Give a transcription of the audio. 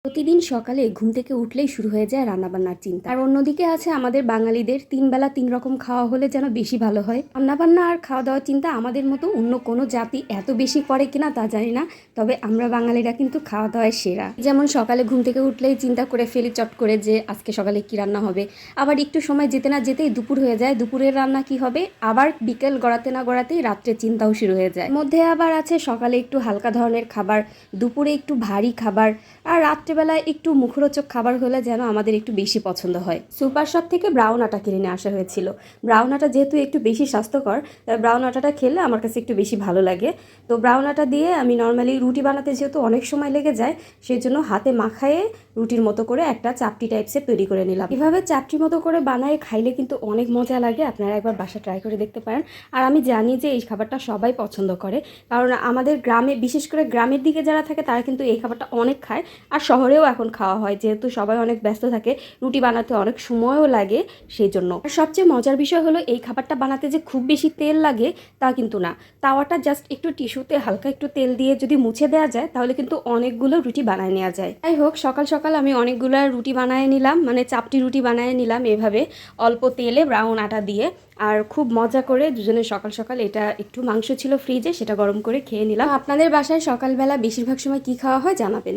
প্রতিদিন সকালে ঘুম থেকে উঠলেই শুরু হয়ে যায় রান্নাবান্নার চিন্তা। আর অন্যদিকে আছে আমাদের বাঙালিদের ৩ বেলা ৩ রকম খাওয়া হলে যেন বেশি ভালো হয়। রান্নাবান্না আর খাওয়া দাওয়ার চিন্তা আমাদের মতো অন্য কোনো জাতি এত বেশি করে কিনা তা জানি না, তবে আমরা বাঙালিরা কিন্তু খাওয়া দাওয়ায় সেরা। যেমন সকালে ঘুম থেকে উঠলেই চিন্তা করে ফেলি চট করে যে আজকে সকালে কি রান্না হবে। আবার একটু সময় যেতে না যেতেই দুপুর হয়ে যায়, দুপুরের রান্না কি হবে। আবার বিকেল গড়াতে না গড়াতেই রাত্রে চিন্তাও শুরু হয়ে যায়। মধ্যে আবার আছে সকালে একটু হালকা ধরনের খাবার, দুপুরে একটু ভারী খাবার, আর রাত্রেবেলায় একটু মুখরোচক খাবার হলে যেন আমাদের একটু বেশি পছন্দ হয়। সুপার শপ থেকে ব্রাউন আটা কিনে নিয়ে আসা হয়েছিল। ব্রাউন আটা যেহেতু একটু বেশি স্বাস্থ্যকর, ব্রাউন আটাটা খেলে আমার কাছে একটু বেশি ভালো লাগে। তো ব্রাউন আটা দিয়ে আমি নর্মালি রুটি বানাতে যেহেতু অনেক সময় লেগে যায়, সেই জন্য হাতে মাখায়ে রুটির মতো করে একটা চাপটি টাইপসের তৈরি করে নিলাম। এভাবে চাপটি মতো করে বানায় খাইলে কিন্তু অনেক মজা লাগে। আপনারা একবার বাসা ট্রাই করে দেখতে পারেন। আর আমি জানি যে এই খাবারটা সবাই পছন্দ করে, কারণ আমাদের গ্রামে, বিশেষ করে গ্রামের দিকে যারা থাকে তারা কিন্তু এই খাবারটা অনেক খায়। আর শহরেও এখন খাওয়া হয়, যেহেতু সবাই অনেক ব্যস্ত থাকে, রুটি বানাতে অনেক সময়ও লাগে সেই জন্য। আর সবচেয়ে মজার বিষয় হলো এই খাবারটা বানাতে যে খুব বেশি তেল লাগে তা কিন্তু না। তাওয়াটা জাস্ট একটু টিস্যুতে হালকা একটু তেল দিয়ে যদি মুছে দেওয়া যায় তাহলে কিন্তু অনেকগুলো রুটি বানায় নেওয়া যায়। যাই হোক, সকাল সকাল আমি অনেকগুলো রুটি বানিয়ে নিলাম, মানে চাপটি রুটি বানিয়ে নিলাম এভাবে অল্প তেলে ব্রাউন আটা দিয়ে। আর খুব মজা করে দুজনে সকাল সকাল, এটা একটু মাংস ছিল ফ্রিজে, সেটা গরম করে খেয়ে নিলাম। আপনাদের বাসায় সকালবেলা বেশিরভাগ সময় কি খাওয়া হয় জানাবেন।